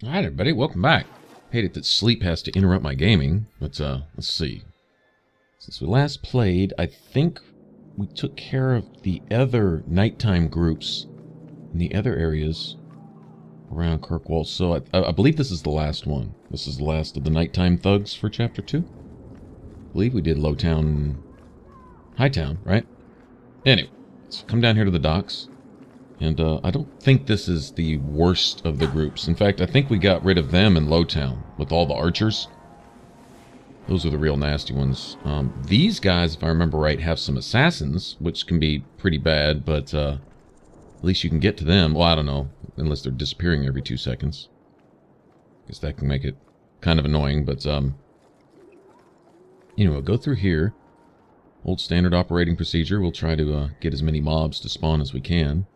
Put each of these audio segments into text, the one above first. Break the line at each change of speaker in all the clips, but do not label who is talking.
Alright everybody, welcome back. Hate it that sleep has to interrupt my gaming, but let's see. Since we last played, I think we took care of the other nighttime groups in the other areas around Kirkwall, so I believe this is the last one. This is the last of the nighttime thugs for Chapter 2. I believe we did Lowtown and Hightown, right? Anyway, let's come down here to the docks. And I don't think this is the worst of the groups. In fact, I think we got rid of them in Lowtown with all the archers. Those are the real nasty ones. These guys, if I remember right, have some assassins, which can be pretty bad, but at least you can get to them. Well, I don't know, unless they're disappearing every 2 seconds. Guess that can make it kind of annoying, but we'll go through here. Old standard operating procedure. We'll try to get as many mobs to spawn as we can.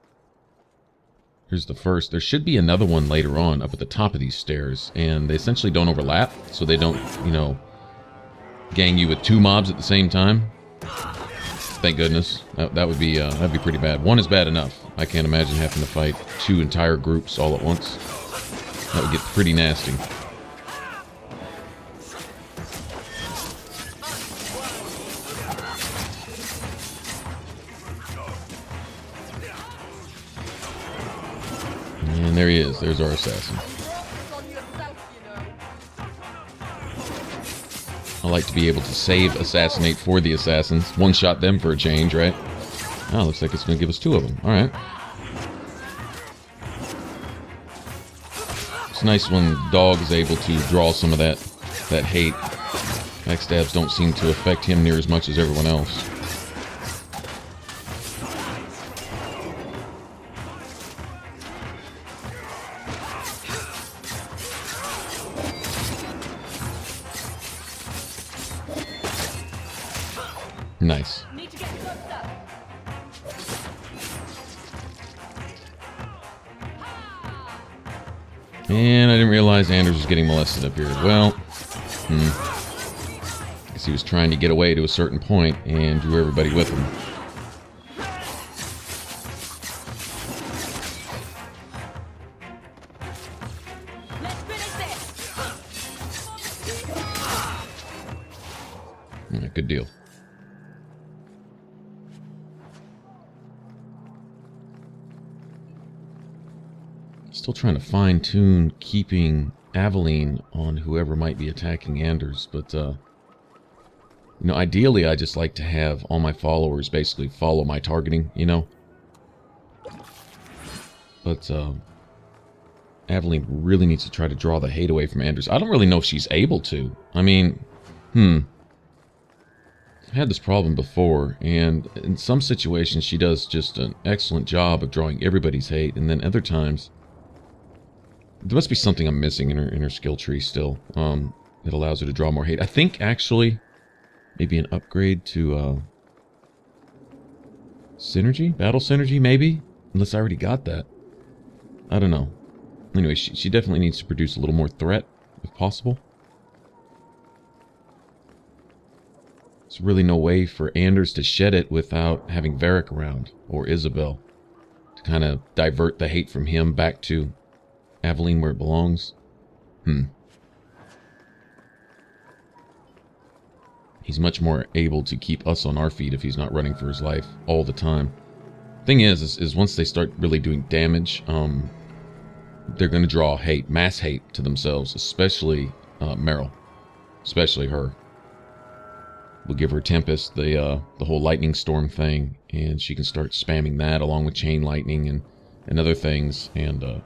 Here's the first. There should be another one later on up at the top of these stairs, and they essentially don't overlap, so they don't, gang you with 2 mobs at the same time. Thank goodness. That would be that'd be pretty bad. One is bad enough. I can't imagine having to fight 2 entire groups all at once. That would get pretty nasty. And there he is. There's our assassin. I like to be able to save assassinate for the assassins. One-shot them for a change, right? Oh, looks like it's going to give us 2 of them. Alright. It's nice when Dog is able to draw some of that hate. Backstabs don't seem to affect him near as much as everyone else. Nice. And I didn't realize Anders was getting molested up here. Well, I guess he was trying to get away to a certain point and drew everybody with him. Yeah, good deal. Still trying to fine-tune keeping Aveline on whoever might be attacking Anders, but, ideally I just like to have all my followers basically follow my targeting, But, Aveline really needs to try to draw the hate away from Anders. I don't really know if she's able to. I mean, I've had this problem before, and in some situations she does just an excellent job of drawing everybody's hate, and then other times there must be something I'm missing in her skill tree still that allows her to draw more hate. I think, actually, maybe an upgrade to synergy? Battle synergy, maybe? Unless I already got that. I don't know. Anyway, she definitely needs to produce a little more threat, if possible. There's really no way for Anders to shed it without having Varric around, or Isabel, to kind of divert the hate from him back to Aveline where it belongs. He's much more able to keep us on our feet if he's not running for his life all the time. Thing is once they start really doing damage, they're going to draw hate, mass hate to themselves, especially Meryl. Especially her. We'll give her Tempest, the whole lightning storm thing, and she can start spamming that along with chain lightning and other things, and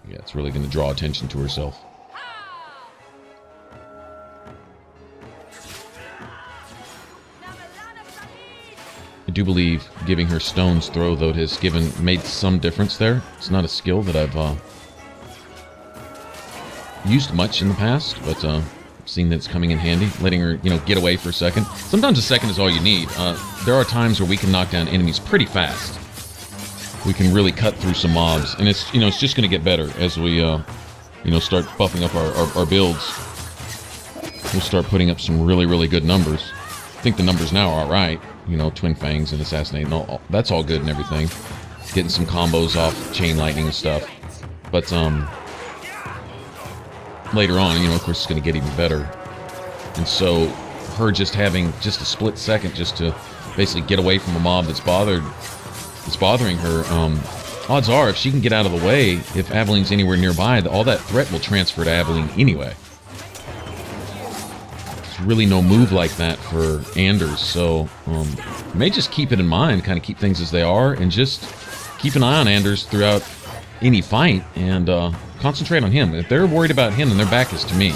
yeah, it's really going to draw attention to herself. I do believe giving her Stone's Throw, though, has made some difference there. It's not a skill that I've used much in the past, but seeing that it's coming in handy, letting her, get away for a second. Sometimes a second is all you need. There are times where we can knock down enemies pretty fast. We can really cut through some mobs, and it's it's just going to get better as we start buffing up our builds. We'll start putting up some really good numbers. I think the numbers now are all right. Twin Fangs and Assassinate, and all that's all good and everything. Getting some combos off chain lightning and stuff, but later on, you know, of course, it's going to get even better. And so her just having just a split second just to basically get away from a mob that's bothering her, odds are if she can get out of the way, if Aveline's anywhere nearby, all that threat will transfer to Aveline anyway. There's really no move like that for Anders, so may just keep it in mind, kind of keep things as they are, and just keep an eye on Anders throughout any fight, and concentrate on him. If they're worried about him, then their back is to me.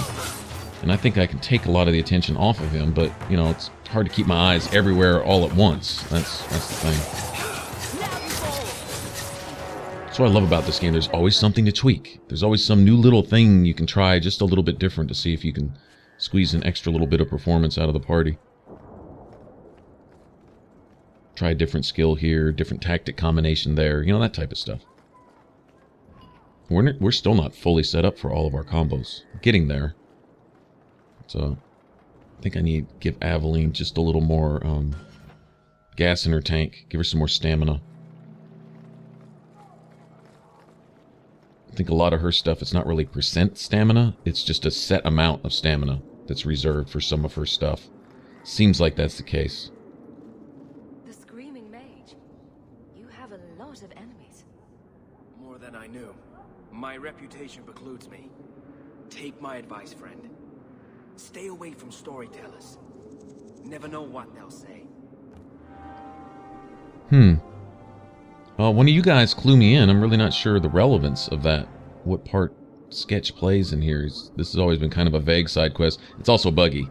And I think I can take a lot of the attention off of him, but, you know, it's hard to keep my eyes everywhere all at once. That's the thing. That's what I love about this game. There's always something to tweak. There's always some new little thing you can try just a little bit different to see if you can squeeze an extra little bit of performance out of the party. Try a different skill here, different tactic combination there, you know, that type of stuff. We're still not fully set up for all of our combos. Getting there. So, I think I need to give Aveline just a little more gas in her tank. Give her some more stamina. I think a lot of her stuff, it's not really percent stamina. It's just a set amount of stamina that's reserved for some of her stuff. Seems like that's the case.
The Screaming Mage. You have a lot of enemies.
More than I knew. My reputation precludes me. Take my advice, friend. Stay away from storytellers. Never know what they'll say.
One of you guys clue me in. I'm really not sure the relevance of that. What part Sketch plays in here. This has always been kind of a vague side quest. It's also buggy.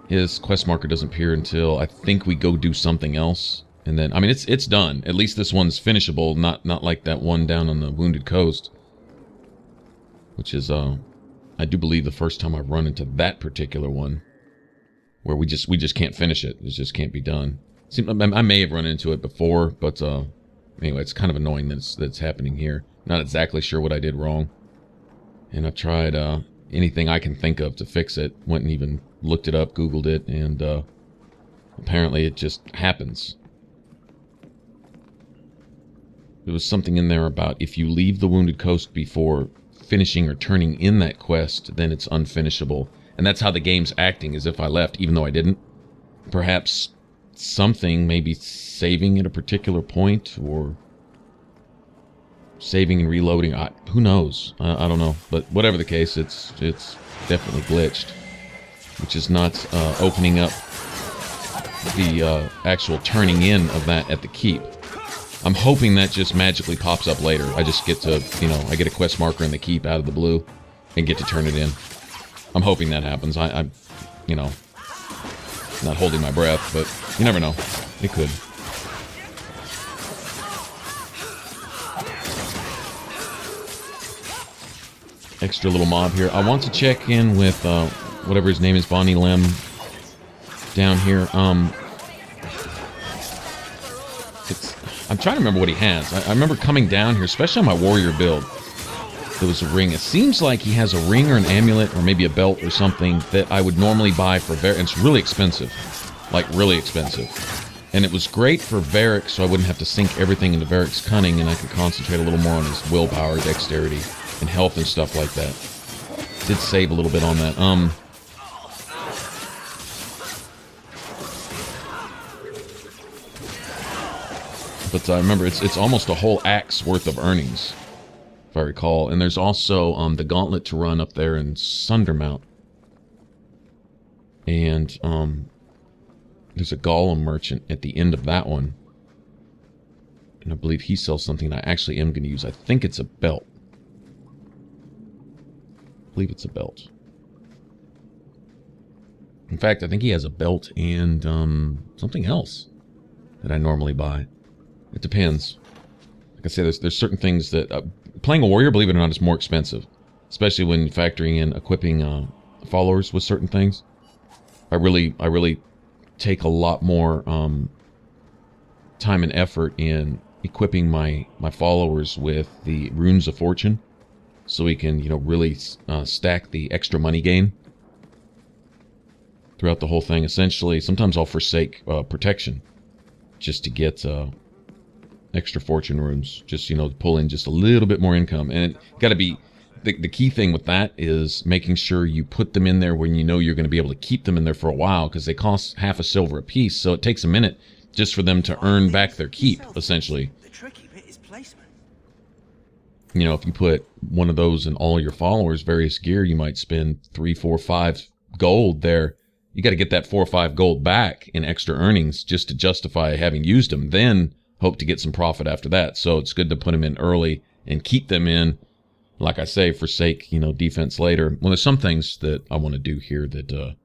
His quest marker doesn't appear until I think we go do something else. And then, I mean, it's done. At least this one's finishable, not like that one down on the Wounded Coast. Which is, I do believe the first time I've run into that particular one, where we just can't finish it. It just can't be done. I may have run into it before, but anyway, it's kind of annoying that it's happening here. Not exactly sure what I did wrong, and I've tried anything I can think of to fix it. Went and even looked it up, Googled it, and apparently it just happens. There was something in there about if you leave the Wounded Coast before finishing or turning in that quest, then it's unfinishable. And that's how the game's acting, as if I left, even though I didn't. Perhaps something, maybe saving at a particular point, or saving and reloading. Who knows? I don't know. But whatever the case, it's definitely glitched, which is not opening up the actual turning in of that at the keep. I'm hoping that just magically pops up later. I just get to, you know, I get a quest marker in the keep out of the blue and get to turn it in. I'm hoping that happens. I'm, you know, not holding my breath, but you never know. It could. Extra little mob here. I want to check in with whatever his name is, Bonnie Lem, down here. I'm trying to remember what he has. I remember coming down here, especially on my warrior build. There was a ring. It seems like he has a ring or an amulet or maybe a belt or something that I would normally buy for Varric. It's really expensive. Like, really expensive. And it was great for Varric, so I wouldn't have to sink everything into Varric's cunning, and I could concentrate a little more on his willpower, dexterity, and health and stuff like that. Did save a little bit on that. But I remember it's almost a whole axe worth of earnings, if I recall. And there's also the gauntlet to run up there in Sundermount. And there's a golem merchant at the end of that one. And I believe he sells something that I actually am going to use. I think it's a belt. I believe it's a belt. In fact, I think he has a belt and something else that I normally buy. It depends. Like I say, there's certain things that... playing a warrior, believe it or not, is more expensive. Especially when factoring in equipping followers with certain things. I really take a lot more time and effort in equipping my followers with the Runes of Fortune. So we can, you know, really stack the extra money gain throughout the whole thing. Essentially, sometimes I'll forsake protection just to get... extra fortune runes, just, you know, pull in just a little bit more income. And it got to be the key thing with that is making sure you put them in there when you know you're going to be able to keep them in there for a while, because they cost half a silver a piece, so it takes a minute just for them to earn back their keep, essentially.
The tricky bit is placement.
You know, if you put one of those in all your followers' various gear, you might spend 3, 4, 5 gold there. You got to get that 4 or 5 gold back in extra earnings just to justify having used them. Then hope to get some profit after that. So it's good to put them in early and keep them in, like I say, forsake, you know, defense later. Well, there's some things that I want to do here that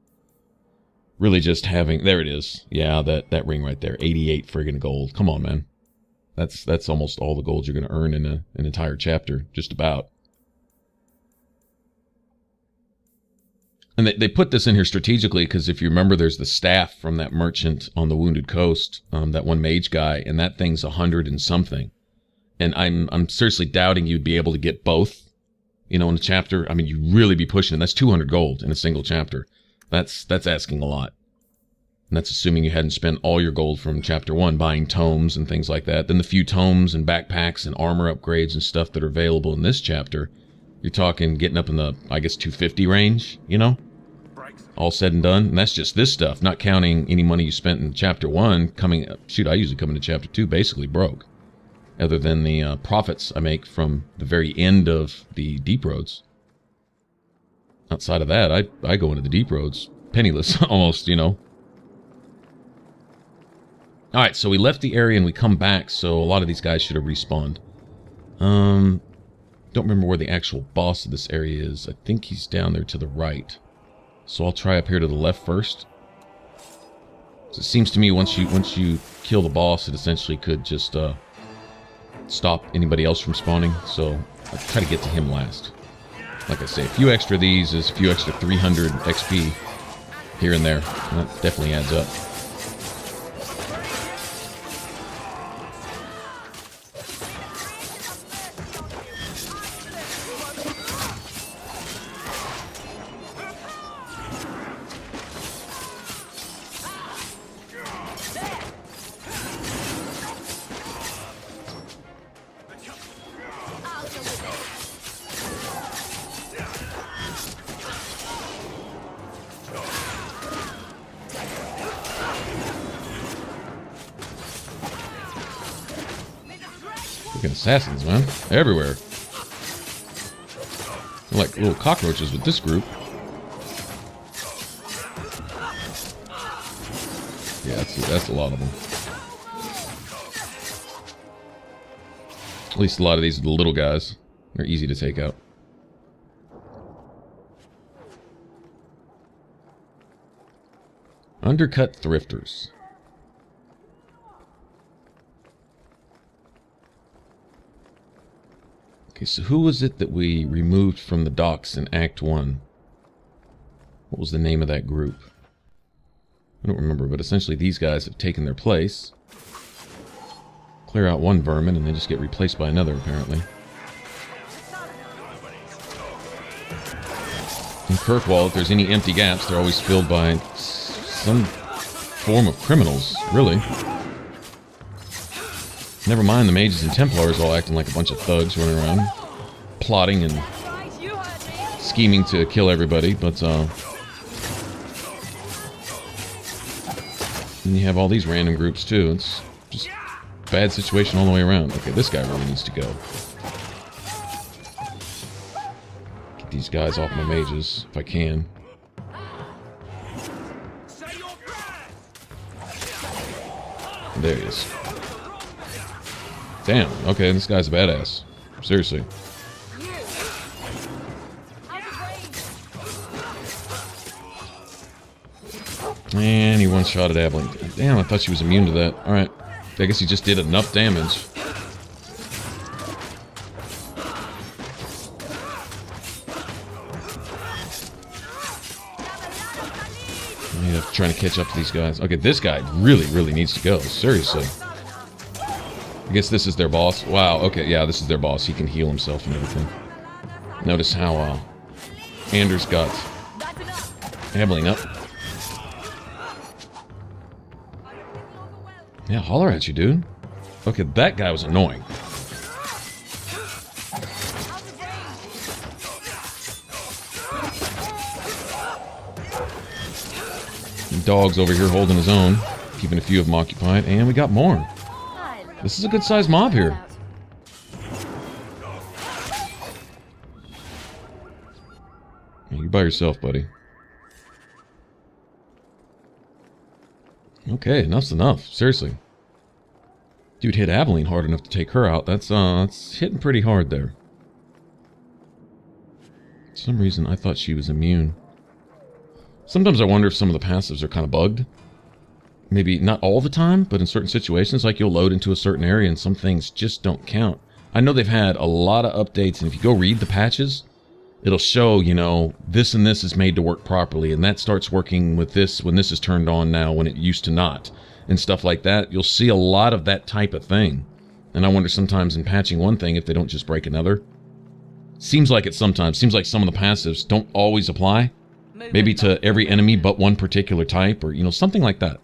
really just having, there it is. Yeah, that ring right there, 88 friggin' gold. Come on, man. That's almost all the gold you're going to earn in an entire chapter, just about. And they put this in here strategically because if you remember, there's the staff from that merchant on the Wounded Coast, that one mage guy, and that thing's 100 and something. And I'm seriously doubting you'd be able to get both, you know, in a chapter. I mean, you'd really be pushing it. That's 200 gold in a single chapter. That's asking a lot. And that's assuming you hadn't spent all your gold from chapter 1 buying tomes and things like that. Then the few tomes and backpacks and armor upgrades and stuff that are available in this chapter, you're talking getting up in the, I guess, 250 range, you know? All said and done. And that's just this stuff, not counting any money you spent in chapter 1 coming, shoot, I usually come into chapter 2 basically broke. Other than the profits I make from the very end of the deep roads. Outside of that, I go into the deep roads penniless almost, you know. Alright, so we left the area and we come back, so a lot of these guys should have respawned. Don't remember where the actual boss of this area is. I think he's down there to the right. So I'll try up here to the left first. So it seems to me once you kill the boss, it essentially could just stop anybody else from spawning. So I'll try to get to him last. Like I say, a few extra of these is a few extra 300 XP here and there. That definitely adds up. Freaking assassins, man. Everywhere. They're like little cockroaches with this group. Yeah, that's a lot of them. At least a lot of these are the little guys. They're easy to take out. Undercut Thrifters. Okay, so who was it that we removed from the docks in Act 1? What was the name of that group? I don't remember, but essentially these guys have taken their place. Clear out one vermin and they just get replaced by another, apparently. In Kirkwall, if there's any empty gaps, they're always filled by some form of criminals, really. Never mind the mages and Templars all acting like a bunch of thugs running around, plotting and scheming to kill everybody, but then you have all these random groups too. It's just a bad situation all the way around. Okay, this guy really needs to go. Get these guys off my mages if I can. There he is. Damn, okay, this guy's a badass. Seriously. And he one-shot at Abilene. Damn, I thought she was immune to that. Alright. I guess he just did enough damage. I need to trying to catch up to these guys. Okay, this guy really, really needs to go. Seriously. I guess this is their boss. Wow, okay, yeah, this is their boss. He can heal himself and everything. Notice how Anders got Abilene up. Yeah, holler at you, dude. Okay, that guy was annoying. dog's over here holding his own, keeping a few of them occupied, and we got more. This is a good-sized mob here. You're by yourself, buddy. Okay, enough's enough. Seriously. Dude hit Aveline hard enough to take her out. That's hitting pretty hard there. For some reason, I thought she was immune. Sometimes I wonder if some of the passives are kind of bugged. Maybe not all the time, but in certain situations, like you'll load into a certain area and some things just don't count. I know they've had a lot of updates, and if you go read the patches, it'll show, you know, this and this is made to work properly, and that starts working with this when this is turned on now when it used to not, and stuff like that. You'll see a lot of that type of thing. And I wonder sometimes in patching one thing if they don't just break another. Seems like it sometimes. Seems like some of the passives don't always apply. Maybe to every enemy but one particular type, or, you know, something like that.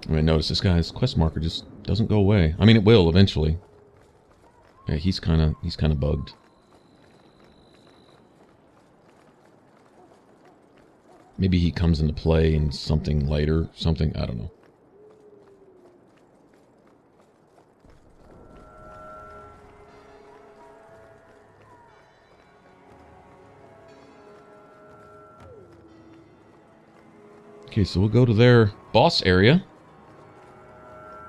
I mean, notice this guy's quest marker just doesn't go away. I mean, it will eventually. Yeah, he's kind of bugged. Maybe he comes into play in something later, something, I don't know. Okay, so we'll go to their boss area.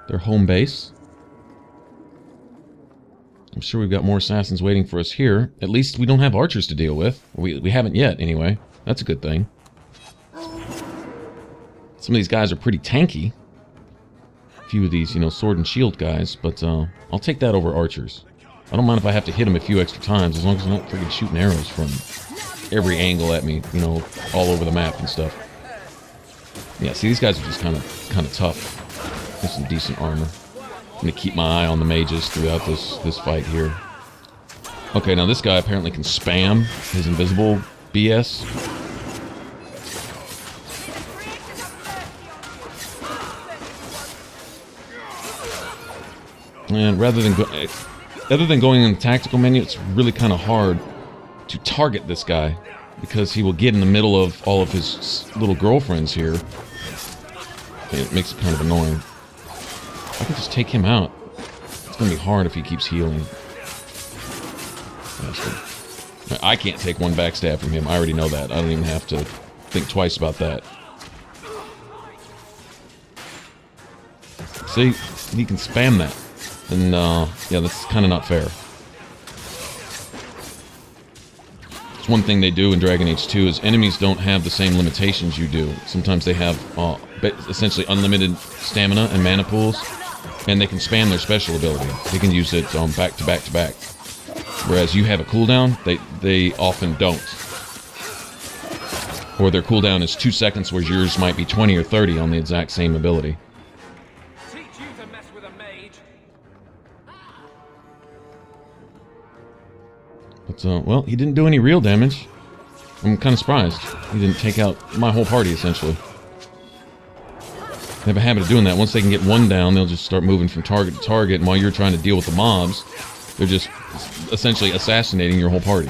Their home base. I'm sure we've got more assassins waiting for us here. At least we don't have archers to deal with. We haven't yet, anyway. That's a good thing. Some of these guys are pretty tanky. A few of these, you know, sword and shield guys. But I'll take that over archers. I don't mind if I have to hit them a few extra times, as long as they're not freaking shooting arrows from every angle at me, you know, all over the map and stuff. Yeah, see, these guys are just kind of tough. With some decent armor. I'm gonna keep my eye on the mages throughout this fight here. Okay, now this guy apparently can spam his invisible BS. And rather than going in the tactical menu, it's really kind of hard to target this guy because he will get in the middle of all of his little girlfriends here. It makes it kind of annoying. I can just take him out. It's going to be hard if he keeps healing. I can't take one backstab from him. I already know that. I don't even have to think twice about that. See? He can spam that. And, yeah, that's kind of not fair. It's one thing they do in Dragon Age 2 is enemies don't have the same limitations you do. Sometimes they have essentially unlimited stamina and mana pools. And they can spam their special ability. They can use it back to back to back. Whereas you have a cooldown, they often don't. Or their cooldown is 2 seconds, whereas yours might be 20 or 30 on the exact same ability.
Teach you to mess with a mage.
But, well, he didn't do any real damage. I'm kind of surprised. He didn't take out my whole party, essentially. They have a habit of doing that. Once they can get one down, they'll just start moving from target to target, and while you're trying to deal with the mobs, they're just essentially assassinating your whole party.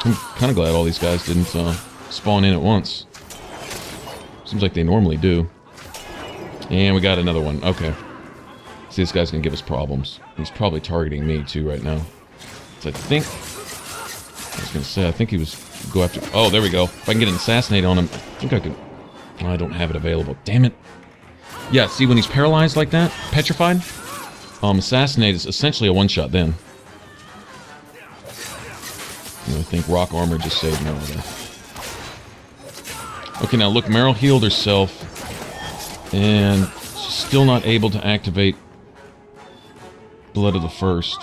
I'm kind of glad all these guys didn't spawn in at once. Seems like they normally do. And we got another one. Okay. See, this guy's going to give us problems. He's probably targeting me, too, right now. So I think... I was going to say, I think he was... Go after... Oh, there we go. If I can get an assassinate on him, I think I could... Oh, I don't have it available. Damn it. Yeah, see, when he's paralyzed like that, petrified, assassinate is essentially a one-shot then. And I think rock armor just saved Meryl there. Okay, now look, Meryl healed herself, and she's still not able to activate Blood of the First.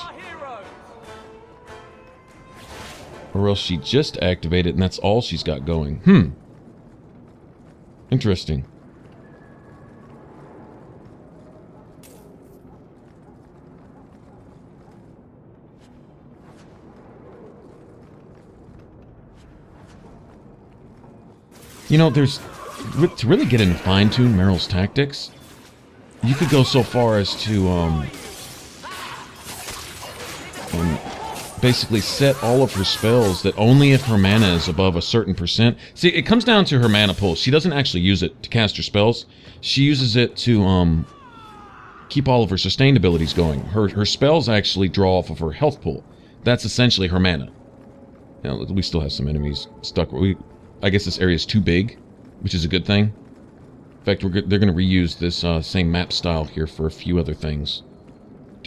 Or else she just activated, and that's all she's got going. Interesting. You know, to really get in fine-tune Meryl's tactics, you could go so far as to basically set all of her spells that only if her mana is above a certain percent. See, it comes down to her mana pool. She doesn't actually use it to cast her spells. She uses it to keep all of her sustained abilities going. Her spells actually draw off of her health pool. That's essentially her mana. Now, we still have some enemies stuck. I guess this area is too big, which is a good thing. In fact, they're going to reuse this same map style here for a few other things.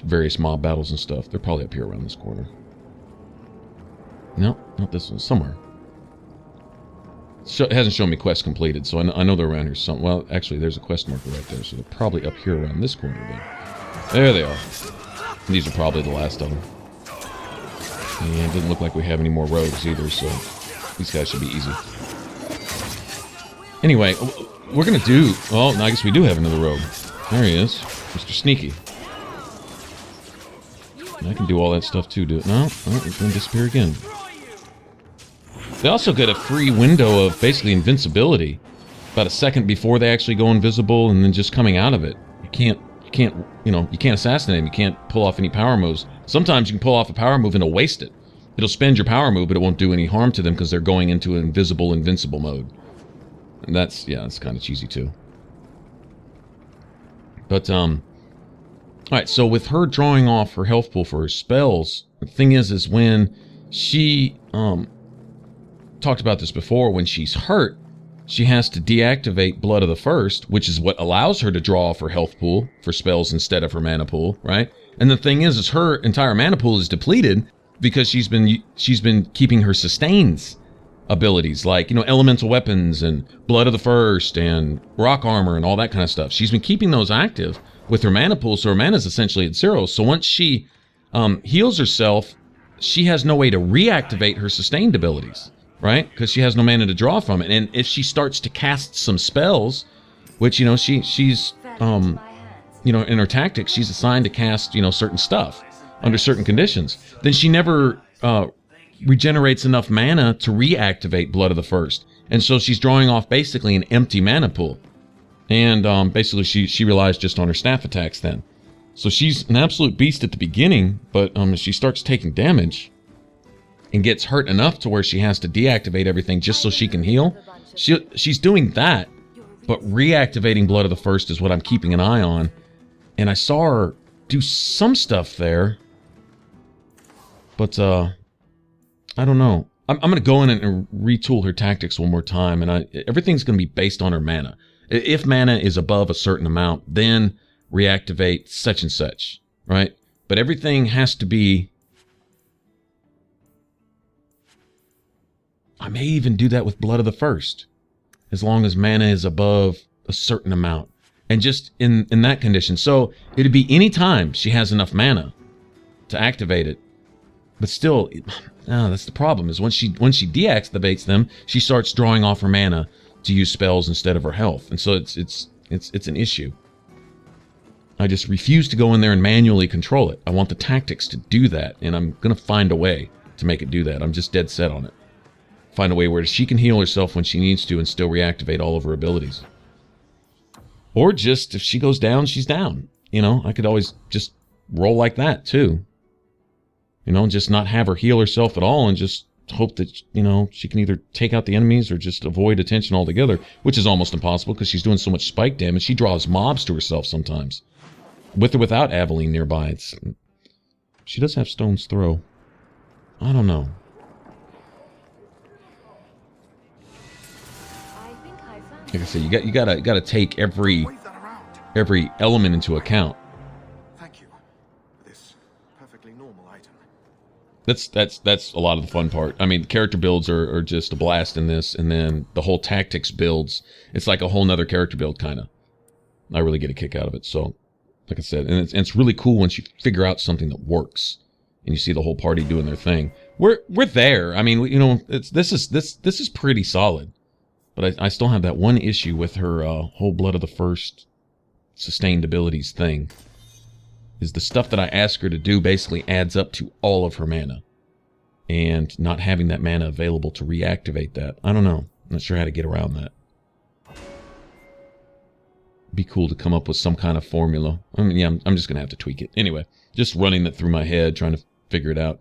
Various mob battles and stuff. They're probably up here around this corner. No, not this one. Somewhere. It hasn't shown me quest completed, so I know they're around here. Well, actually, there's a quest marker right there, so they're probably up here around this corner. There they are. And these are probably the last of them. And it doesn't look like we have any more rogues either, so these guys should be easy. Anyway, we're gonna do... Well, I guess we do have another rogue. There he is. Mr. Sneaky. And I can do all that stuff too, do it. No, it's gonna disappear again. They also get a free window of basically invincibility. About a second before they actually go invisible, and then just coming out of it. You can't assassinate them. You can't pull off any power moves. Sometimes you can pull off a power move and it'll waste it. It'll spend your power move, but it won't do any harm to them because they're going into an invincible mode. And that's kind of cheesy too. But, alright, so with her drawing off her health pool for her spells, the thing is when she, talked about this before, when she's hurt, she has to deactivate Blood of the First, which is what allows her to draw off her health pool for spells instead of her mana pool, right? And the thing is her entire mana pool is depleted because she's been keeping her sustains abilities, like, elemental weapons and Blood of the First and rock armor and all that kind of stuff. She's been keeping those active with her mana pool, so her mana is essentially at zero. So once she heals herself, she has no way to reactivate her sustained abilities. Right? Because she has no mana to draw from it. And if she starts to cast some spells, which, she's, in her tactics, she's assigned to cast, certain stuff under certain conditions, then she never regenerates enough mana to reactivate Blood of the First. And so she's drawing off basically an empty mana pool. And basically she relies just on her staff attacks then. So she's an absolute beast at the beginning, but as she starts taking damage and gets hurt enough to where she has to deactivate everything just so she can heal, she's doing that, but reactivating Blood of the First is what I'm keeping an eye on. And I saw her do some stuff there, but I don't know. I'm going to go in and retool her tactics one more time, and everything's going to be based on her mana. If mana is above a certain amount, then reactivate such and such, right? But everything has to be... I may even do that with Blood of the First, as long as mana is above a certain amount. And just in that condition. So it'd be any time she has enough mana to activate it. But still, that's the problem, is when she deactivates them, she starts drawing off her mana to use spells instead of her health. And so it's an issue. I just refuse to go in there and manually control it. I want the tactics to do that, and I'm going to find a way to make it do that. I'm just dead set on it. Find a way where she can heal herself when she needs to and still reactivate all of her abilities. Or just, if she goes down, she's down. I could always just roll like that, too. Just not have her heal herself at all and just hope that, she can either take out the enemies or just avoid attention altogether, which is almost impossible because she's doing so much spike damage. She draws mobs to herself sometimes. With or without Aveline nearby. She does have Stone's Throw. I don't know. Like I said, you gotta take every element into account.
Thank you for this perfectly normal item.
That's a lot of the fun part. I mean, character builds are just a blast in this, and then the whole tactics builds. It's like a whole nother character build, kind of. I really get a kick out of it. So, like I said, and it's really cool once you figure out something that works, and you see the whole party doing their thing. We're there. I mean, this is pretty solid. But I still have that one issue with her whole Blood of the First sustained abilities thing. Is the stuff that I ask her to do basically adds up to all of her mana. And not having that mana available to reactivate that. I don't know. I'm not sure how to get around that. be cool to come up with some kind of formula. I mean, yeah, I'm just going to have to tweak it. Anyway, just running that through my head, trying to figure it out.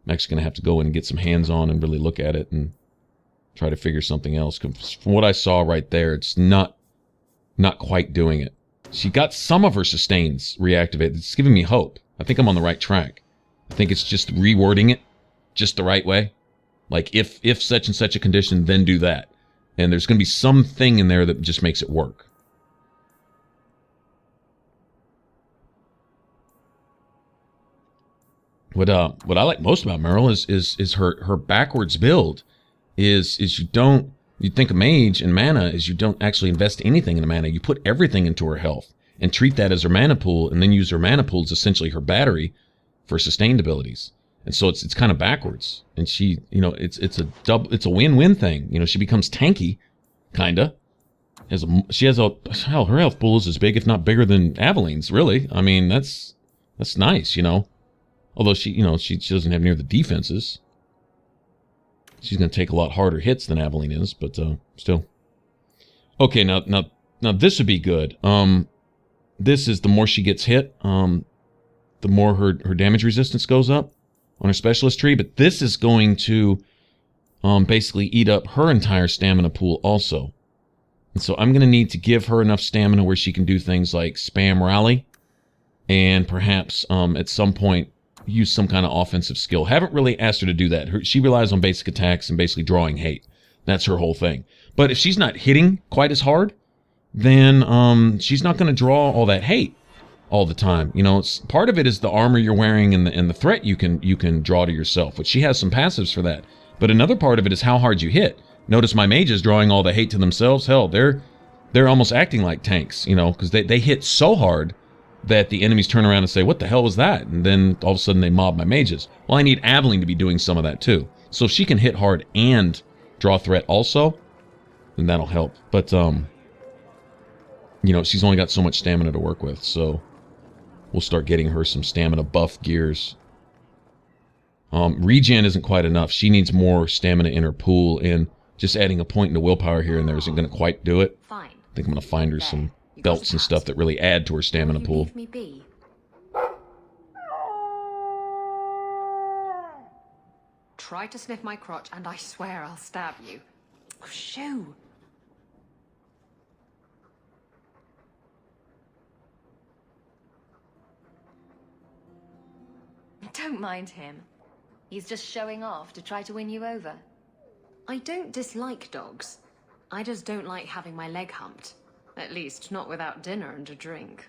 I'm actually going to have to go in and get some hands on and really look at it and try to figure something else. 'Cause from what I saw right there, it's not quite doing it. She got some of her sustains reactivated. It's giving me hope. I think I'm on the right track. I think it's just rewording it just the right way. Like, if such and such a condition, then do that. And there's going to be something in there that just makes it work. What I like most about Meryl is her backwards build. Is you think of mage and mana is you don't actually invest anything in mana. You put everything into her health and treat that as her mana pool, and then use her mana pool as essentially her battery for sustained abilities. And so it's kind of backwards. And she, it's a win-win thing. She becomes tanky, kinda. Her health pool is as big, if not bigger than Aveline's, really. I mean, that's nice, Although she doesn't have near the defenses. She's going to take a lot harder hits than Aveline is, but still. Okay, now this would be good. This is the more she gets hit, the more her damage resistance goes up on her specialist tree. But this is going to basically eat up her entire stamina pool also. And so I'm going to need to give her enough stamina where she can do things like spam rally, and perhaps at some point use some kind of offensive skill. Haven't really asked her to do that. She relies on basic attacks and basically drawing hate. That's her whole thing. But if she's not hitting quite as hard, then she's not going to draw all that hate all the time. Part of it is the armor you're wearing and the threat you can draw to yourself, which she has some passives for that. But another part of it is how hard you hit. Notice my mages drawing all the hate to themselves. Hell, they're almost acting like tanks, because they hit so hard that the enemies turn around and say, what the hell was that? And then all of a sudden they mob my mages. Well, I need Aveline to be doing some of that too. So if she can hit hard and draw threat also, then that'll help. But, she's only got so much stamina to work with, so we'll start getting her some stamina buff gears. Regen isn't quite enough. She needs more stamina in her pool, and just adding a point into willpower here and there isn't going to quite do it.
Fine.
I think I'm going to find her some belts and stuff that really add to her stamina pool.
Leave me be. Try to sniff my crotch, and I swear I'll stab you. Oh, shoo! Don't mind him. He's just showing off to try to win you over. I don't dislike dogs. I just don't like having my leg humped. At least, not without dinner and a drink.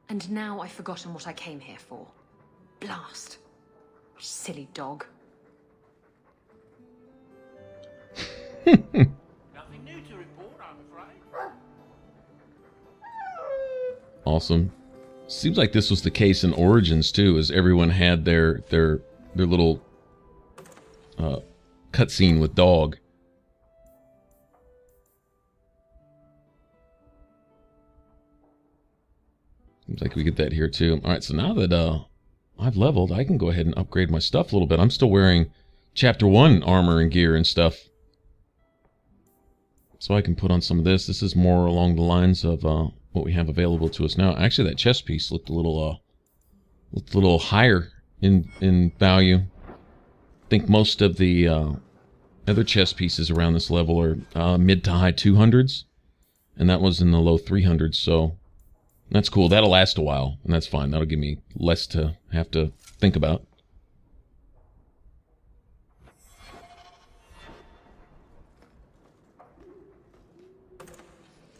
And now I've forgotten what I came here for. Blast. Silly dog.
Nothing new to report, I'm afraid.
Awesome. Seems like this was the case in Origins too, as everyone had their little cutscene with dog. Seems like we get that here too. All right, so now that I've leveled, I can go ahead and upgrade my stuff a little bit. I'm still wearing Chapter 1 armor and gear and stuff. So I can put on some of this. This is more along the lines of what we have available to us now. Actually, that chest piece looked a little higher in value. I think most of the other chest pieces around this level are mid to high 200s, and that was in the low 300s, so that's cool. That'll last a while, and that's fine. That'll give me less to have to think about.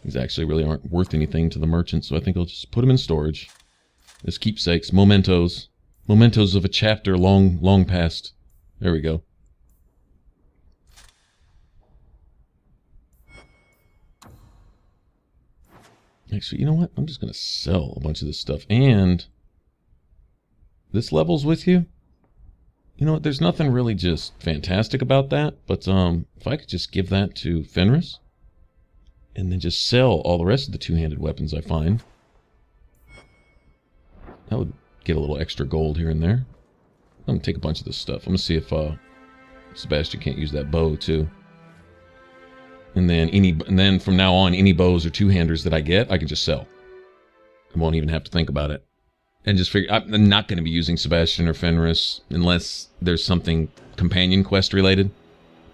These actually really aren't worth anything to the merchant, so I think I'll just put them in storage as keepsakes, mementos of a chapter long past. There we go. Actually, you know what? I'm just going to sell a bunch of this stuff. And this level's with you? You know what? There's nothing really just fantastic about that. But if I could just give that to Fenris and then just sell all the rest of the two-handed weapons I find, that would get a little extra gold here and there. I'm going to take a bunch of this stuff. I'm going to see if Sebastian can't use that bow, too. And then from now on, any bows or two-handers that I get, I can just sell. I won't even have to think about it. And just figure, I'm not going to be using Sebastian or Fenris unless there's something companion quest related.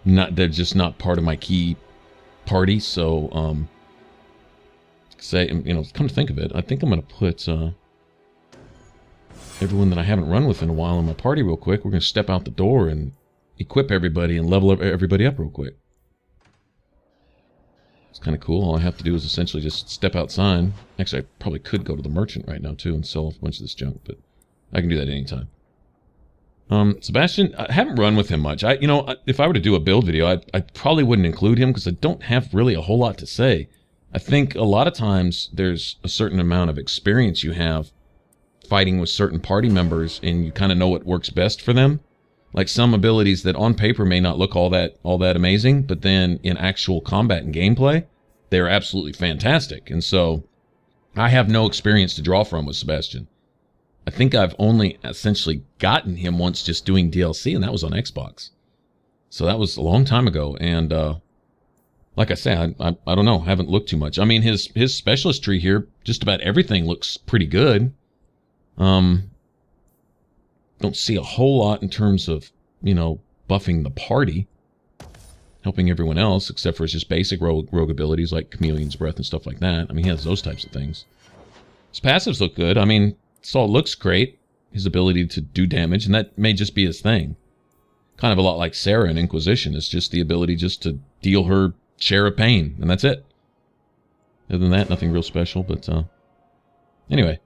They're just not part of my key party. So, come to think of it, I think I'm going to put everyone that I haven't run with in a while in my party real quick. We're going to step out the door and equip everybody and level everybody up real quick. It's kind of cool. All I have to do is essentially just step outside. Actually, I probably could go to the merchant right now, too, and sell a bunch of this junk, but I can do that anytime. Sebastian, I haven't run with him much. If I were to do a build video, I probably wouldn't include him because I don't have really a whole lot to say. I think a lot of times there's a certain amount of experience you have fighting with certain party members, and you kind of know what works best for them. Like some abilities that on paper may not look all that amazing, but then in actual combat and gameplay, they're absolutely fantastic. And so I have no experience to draw from with Sebastian. I think I've only essentially gotten him once just doing DLC, and that was on Xbox. So that was a long time ago. And like I said, I don't know, haven't looked too much. I mean, his specialist tree here, just about everything looks pretty good. Don't see a whole lot in terms of, buffing the party, helping everyone else, except for his just basic rogue abilities like Chameleon's Breath and stuff like that. I mean, he has those types of things. His passives look good. I mean, Saul looks great. His ability to do damage, and that may just be his thing. Kind of a lot like Sarah in Inquisition. It's just the ability just to deal her share of pain, and that's it. Other than that, nothing real special, but, anyway.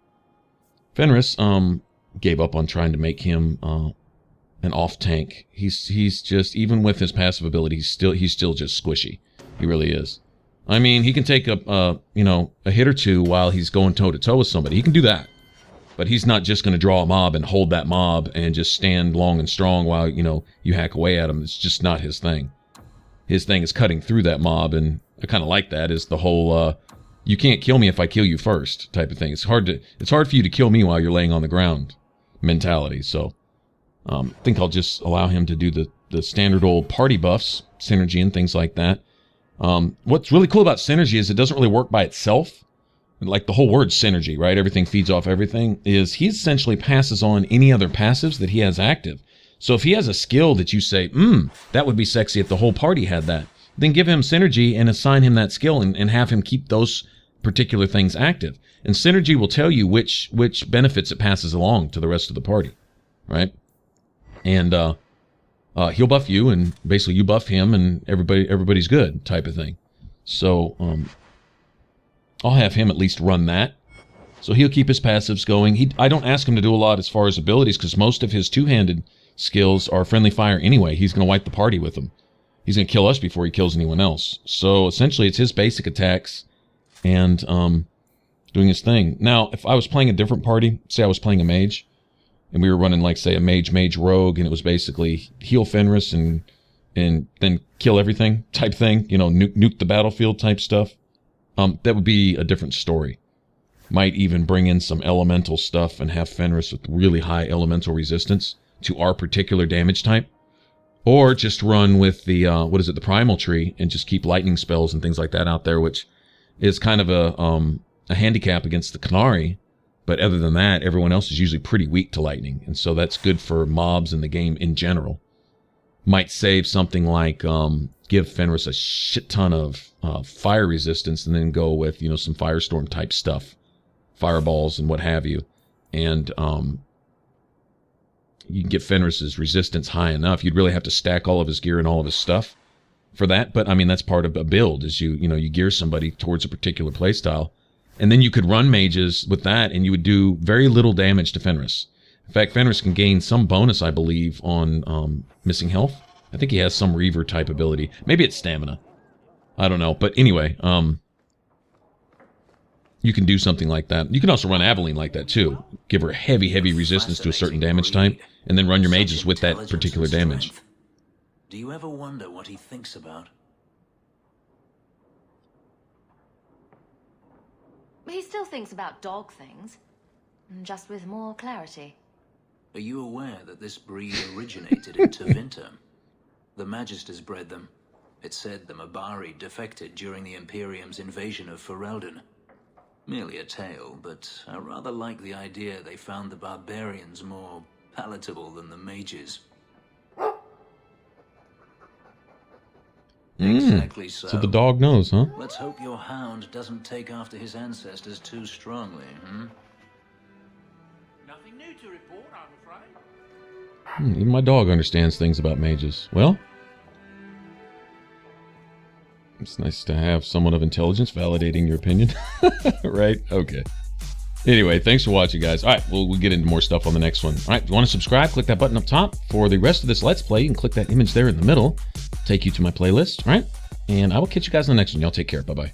Fenris, gave up on trying to make him an off tank. He's just, even with his passive ability, he's still just squishy. He really is. I mean, he can take a hit or two while he's going toe to toe with somebody. He can do that, but he's not just going to draw a mob and hold that mob and just stand long and strong while you hack away at him. It's just not his thing. His thing is cutting through that mob, and I kind of like that. Is the whole you can't kill me if I kill you first type of thing. It's hard for you to kill me while you're laying on the ground mentality. So I think I'll just allow him to do the standard old party buffs, synergy and things like that. What's really cool about synergy is it doesn't really work by itself. Like the whole word synergy, right? Everything feeds off everything. Is he essentially passes on any other passives that he has active. So if he has a skill that you say, that would be sexy if the whole party had that, then give him synergy and assign him that skill and have him keep those particular things active. And synergy will tell you which benefits it passes along to the rest of the party, right? And he'll buff you, and basically you buff him, and everybody's good type of thing. So I'll have him at least run that. So he'll keep his passives going. I don't ask him to do a lot as far as abilities, because most of his two-handed skills are friendly fire anyway. He's going to wipe the party with them. He's going to kill us before he kills anyone else. So essentially it's his basic attacks and doing his thing. Now, if I was playing a different party, say I was playing a mage, and we were running, like, say, a mage rogue, and it was basically heal Fenris and then kill everything type thing, nuke the battlefield type stuff, that would be a different story. Might even bring in some elemental stuff and have Fenris with really high elemental resistance to our particular damage type. Or just run with the, the primal tree, and just keep lightning spells and things like that out there, which is kind of a handicap against the Canary. But other than that, everyone else is usually pretty weak to lightning. And so that's good for mobs in the game in general. Might save something like give Fenris a shit ton of fire resistance, and then go with, some firestorm type stuff. Fireballs and what have you. And you can get Fenris's resistance high enough. You'd really have to stack all of his gear and all of his stuff for that. But I mean, that's part of a build, is you gear somebody towards a particular playstyle. And then you could run mages with that, and you would do very little damage to Fenris. In fact, Fenris can gain some bonus, I believe, on missing health. I think he has some Reaver type ability. Maybe it's stamina. I don't know. But anyway, you can do something like that. You can also run Aveline like that too. Give her heavy resistance to a certain damage type, and then run your mages with that particular damage.
Do you ever wonder what he thinks about?
He still thinks about dog things, just with more clarity.
Are you aware that this breed originated in Tevinter? The Magisters bred them. It said the Mabari defected during the Imperium's invasion of Ferelden. Merely a tale, but I rather like the idea they found the barbarians more palatable than the mages. Exactly so.
So the dog knows, huh?
Let's hope your hound doesn't take after his ancestors too strongly,
Nothing new to report, I'm afraid.
Even my dog understands things about mages. Well, it's nice to have someone of intelligence validating your opinion. Right? Okay. Anyway, thanks for watching, guys. All right, we'll get into more stuff on the next one. All right, if you want to subscribe, click that button up top. For the rest of this Let's Play, you can click that image there in the middle. Take you to my playlist, all right? And I will catch you guys in the next one. Y'all take care. Bye-bye.